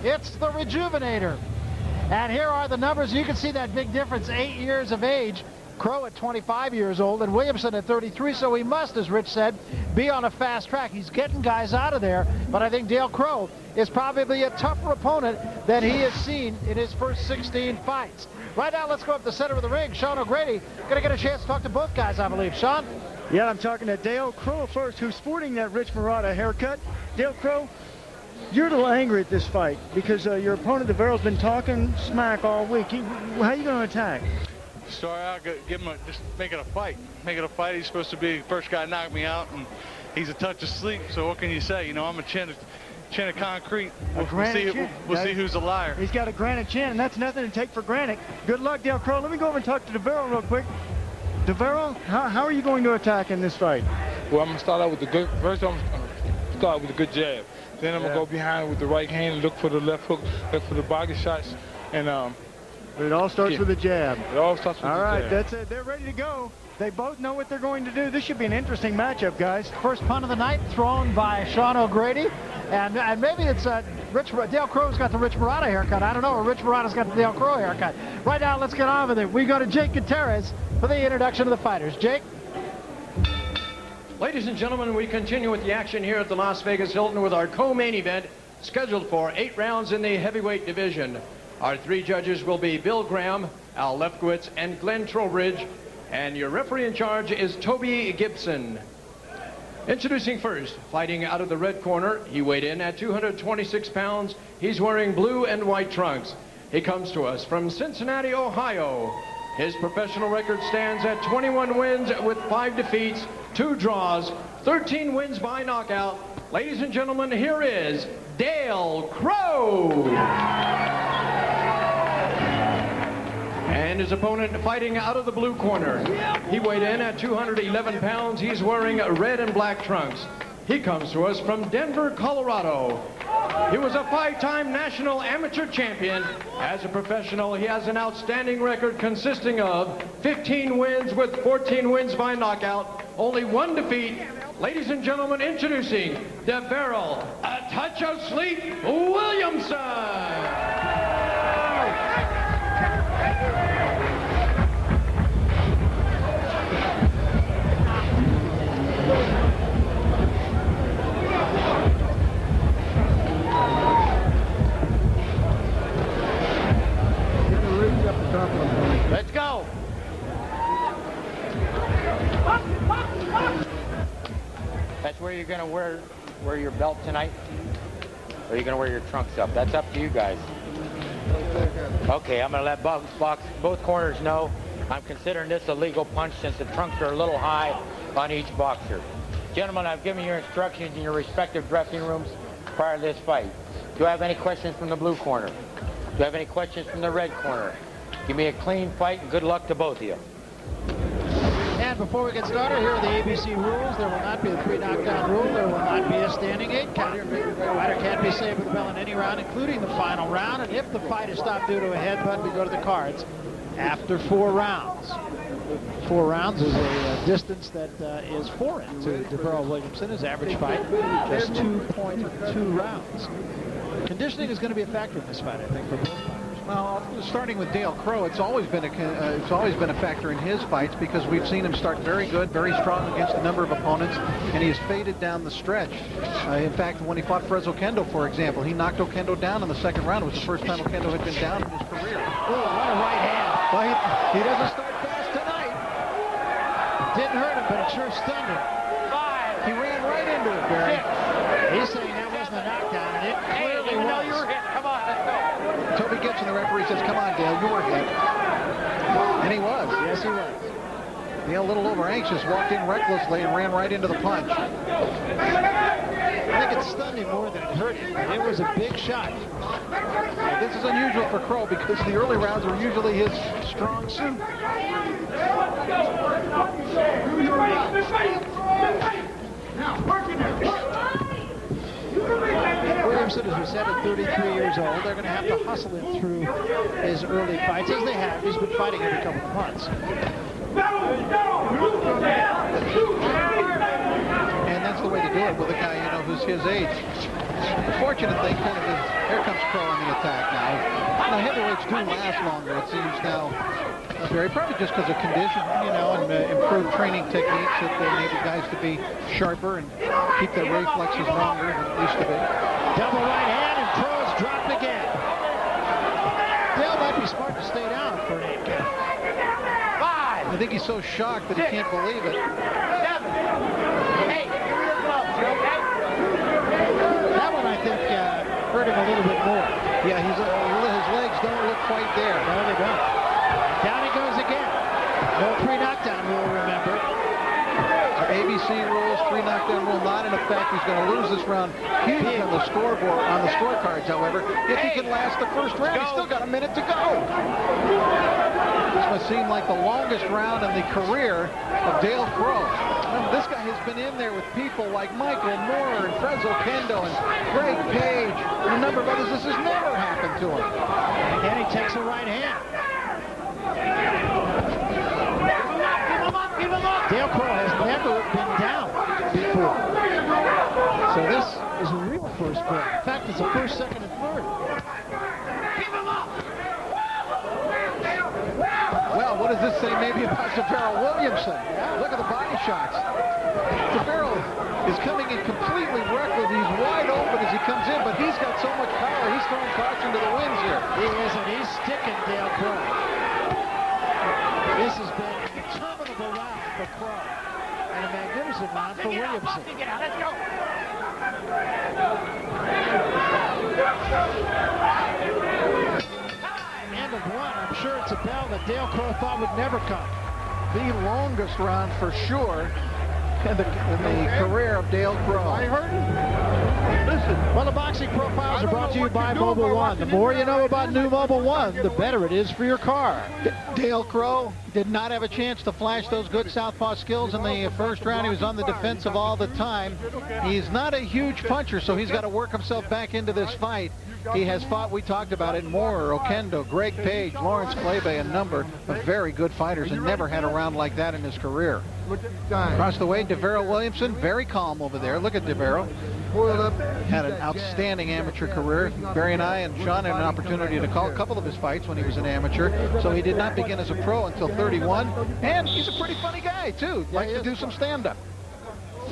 It's the Rejuvenator. And here are the numbers. You can see that big difference, 8 years of age. Crowe at 25 years old and Williamson at 33, so he must, as Rich said, be on a fast track. He's getting guys out of there, but I think Dale Crowe is probably a tougher opponent than he has seen in his first 16 fights. Right now, let's go up the center of the ring. Sean O'Grady going to get a chance to talk to both guys, I believe. Sean? Yeah, I'm talking to Dale Crowe first, who's sporting that Rich Marotta haircut. Dale Crowe, you're a little angry at this fight because your opponent, Davarryl's been talking smack all week. How are you going to attack? Start out, give him just make it a fight. Make it a fight. He's supposed to be the first guy to knock me out, and he's a touch asleep. So what can you say? You know, I'm a chin of concrete. We'll see who's a liar. He's got a granite chin, and that's nothing to take for granted. Good luck, Dale Crowe. Let me go over and talk to Davarryl real quick. Davarryl, how are you going to attack in this fight? Well, I'm gonna start out with the good. First, I'm gonna start with a good jab. Then I'm gonna go behind with the right hand and look for the left hook, look for the body shots, and But it all starts with a jab. It all starts with all a right, jab. that's it. They're ready to go. They both know what they're going to do. This should be an interesting matchup, guys. First punt of the night thrown by Sean O'Grady. And maybe it's Dale Crowe's got the Rich Marotta haircut. I don't know, or Rich Marotta's got the Dale Crowe haircut. Right now, let's get on with it. We go to Jake Gutierrez for the introduction of the fighters. Jake? Ladies and gentlemen, we continue with the action here at the Las Vegas Hilton with our co-main event scheduled for 8 rounds in the heavyweight division. Our 3 judges will be Bill Graham, Al Lefkowitz, and Glenn Trowbridge. And your referee in charge is Toby Gibson. Introducing first, fighting out of the red corner, he weighed in at 226 pounds. He's wearing blue and white trunks. He comes to us from Cincinnati, Ohio. His professional record stands at 21 wins with 5 defeats, 2 draws, 13 wins by knockout. Ladies and gentlemen, here is Dale Crowe. And his opponent fighting out of the blue corner. He weighed in at 211 pounds. He's wearing red and black trunks. He comes to us from Denver, Colorado. He was a 5-time national amateur champion. As a professional, he has an outstanding record consisting of 15 wins with 14 wins by knockout, only 1 defeat. Ladies and gentlemen, introducing Davarryl, a touch of sleep, Williamson. Let's go. That's where you're going to wear your belt tonight? Or are you going to wear your trunks up? That's up to you guys. Okay, I'm going to let both corners know I'm considering this a legal punch since the trunks are a little high on each boxer. Gentlemen, I've given your instructions in your respective dressing rooms prior to this fight. Do I have any questions from the blue corner? Do I have any questions from the red corner? Give me a clean fight and good luck to both of you. And before we get started, here are the ABC rules. There will not be a 3 knockdown rule. There will not be a standing 8 count. The fighter can't be saved with a bell in any round, including the final round. And if the fight is stopped due to a headbutt, we go to the cards after 4 rounds. 4 rounds is a distance that is foreign to Davarryl Williamson. His average fight, just 2.2 rounds. Conditioning is going to be a factor in this fight, I think, for both fighters. Well, starting with Dale Crowe, it's always been a factor in his fights because we've seen him start very good, very strong against a number of opponents, and he has faded down the stretch. In fact, when he fought Fred Oquendo, for example, he knocked Oquendo down in the 2nd round. It was the first time Oquendo had been down in his career. Oh, what a right hand! Well, he doesn't start fast tonight. Didn't hurt him, but it sure stunned him. 5. He ran right into it, Barry. 6. He's saying that wasn't a knockdown, and it clearly was. You were hit. Come on, let's go. Toby Gibson, the referee, says, "Come on, Dale, you were hit." And he was. Yes, he was. Dale, a little over anxious, walked in recklessly and ran right into the punch. I think it stunned him more than it hurt him. It was a big shot. Now, this is unusual for Crowe because the early rounds were usually his strong suit. Williamson, as we said, at 33 years old. They're going to have to hustle him through his early fights, as they have. He's been fighting every couple of months. And that's the way to do it with a guy, you know, who's his age. The fortunate thing, kind of Here comes Crowe on the attack now. Now, heavyweights do last longer, it seems now. Barry, probably just because of condition, you know, and improved training techniques that enable guys to be sharper and keep their reflexes longer than it used to be. Double right hand, and Crowe is dropped again. Dale might be smart to stay down for an 8 count. 5. I think he's so shocked that he can't believe it. 7. 8. That one, I think, hurt him a little bit more. Yeah, his legs don't look quite there. No, they don't. Down he goes again. No 3 knockdown rule, remember. ABC rules, 3 knockdown rule not in effect. He's going to lose this round. Huge on the scoreboard, on the scorecards, however. If he can last the first round, he's still got a minute to go. This must seem like the longest round in the career of Dale Crowe. This guy has been in there with people like Michael Moore and Frezzo Kendo and Greg Page and a number of others. This has never happened to him. And again, he takes a right hand. Dale Crowe has never been down before. So this is a real first play. In fact, it's a first, second, and third. Well, what does this say maybe about Davarryl Williamson? Look at the body shots. Davarryl is coming in completely reckless. He's wide open as he comes in, but he's got so much power. He's throwing caution to the winds here. He is, and he's sticking Dale Crowe. This has been an interminable round for Crowe and a magnificent round for Williamson. Let's go. End of 1. I'm sure it's a bell that Dale Crowe thought would never come. The longest round for sure in the career of Dale Crowe. I heard it. Listen. Well, the Boxing Profiles are brought to you by Mobile One. The more you know about new Mobile One, the better it is for your car. Dale Crowe did not have a chance to flash those good southpaw skills in the first round. He was on the defensive all the time. He's not a huge puncher, so he's got to work himself back into this fight. He has fought, we talked about it, Moore, Okendo, Greg Page, Lawrence Claybay, a number of very good fighters, and never had a round like that in his career. Across the way, Davarryl Williamson, very calm over there. Look at Davarryl. Had an outstanding amateur career. Barry and I and Sean had an opportunity to call a couple of his fights when he was an amateur, so he did not begin as a pro until 31, and he's a pretty funny guy, too. Likes to do some stand-up.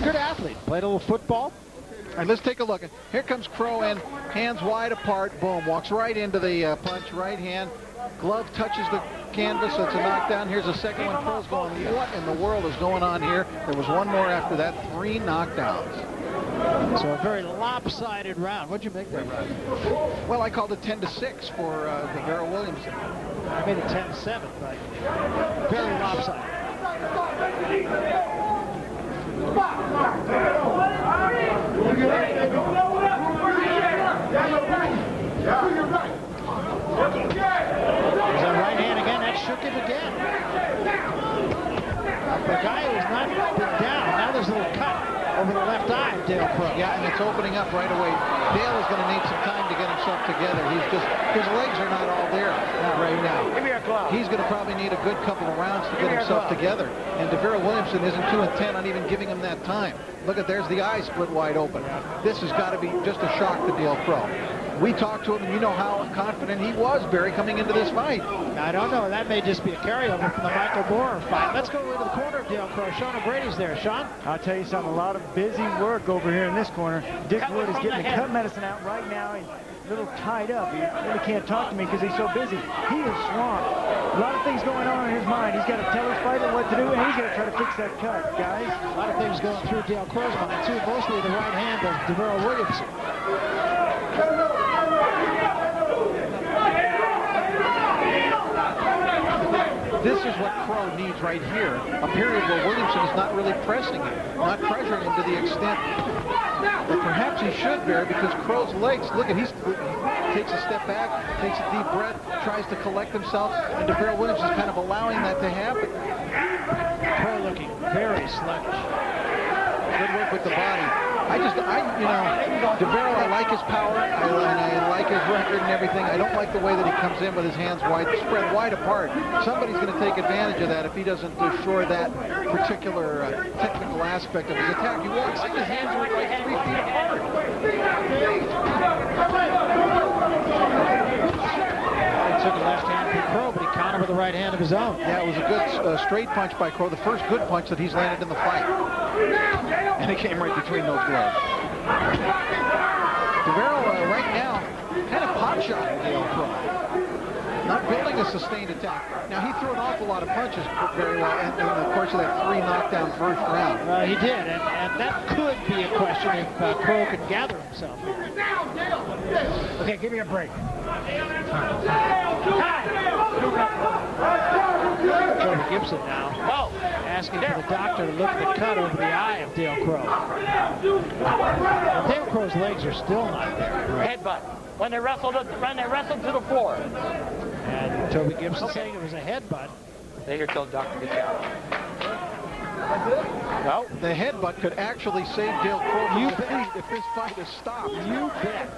Good athlete. Played a little football. All right, let's take a look. Here comes Crowe in, hands wide apart, boom, walks right into the punch, right hand. Glove touches the canvas, so it's a knockdown. Here's a second one. Crowe's going, what in the world is going on here? There was one more after that, 3 knockdowns. So a very lopsided round. What'd you make that round? Well, I called it 10-6 for Davarryl Williamson. I made it 10-7, but very lopsided. There's that right hand again. That shook him again. The guy who's not been down. Now there's a little cut over the left eye of Dale Crowe. Yeah, and it's opening up right away. Dale is going to need some time to get himself together. He's just, his legs are not all there right now. Give me a glove. He's going to probably need a good couple of rounds to get himself together. And Davarryl Williamson isn't too intent on even giving him that time. Look at, there's the eye split wide open. This has got to be just a shock to Dale Crowe. We talked to him, and you know how confident he was, Barry, coming into this fight. I don't know. That may just be a carryover from the Michael Moore fight. Let's go into the corner of Dale Crowe. Sean O'Grady's there. Sean? I'll tell you something, a lot of busy work over here in this corner. Dick Wood is getting the cut medicine out right now. He's a little tied up. He really can't talk to me because he's so busy. He is swamped. A lot of things going on in his mind. He's got to tell his fighter what to do, and he's got to try to fix that cut, guys. A lot of things going through Dale Crowe's mind, too. Mostly the right hand of Davarryl Williamson. This is what Crowe needs right here, a period where Williamson is not really pressing him, not pressuring him to the extent that perhaps he should, Barry, because Crowe's legs, look at, he takes a step back, takes a deep breath, tries to collect himself, and Davarryl Williamson is kind of allowing that to happen. Crowe looking very sluggish. Good work with the body. Davarryl, I like his power, and I like his record and everything. I don't like the way that he comes in with his hands spread wide apart. Somebody's going to take advantage of that if he doesn't assure that particular technical aspect of his attack. He walks in, his hands are like 3 feet apart. a right hand of his own. Yeah, it was a good straight punch by Crowe, the first good punch that he's landed in the fight. And it came right between those gloves. Davarryl right now kind of pot shotting Dale Crowe. Not building a sustained attack. Now, he threw an awful lot of punches very well in the course of that 3 knockdown first round. He did, and that could be a question if Crowe could gather himself here. Okay, give me a break. Toby Gibson now asking for the doctor to look at the cut over the eye of Dale Crowe. Dale Crowe's legs are still not there. Headbutt. When they wrestled to the floor. And Toby Gibson saying it was a headbutt. Stay here till the doctor gets out. No. The headbutt could actually save Dale Crowe from defeat if this fight is stopped. You bet.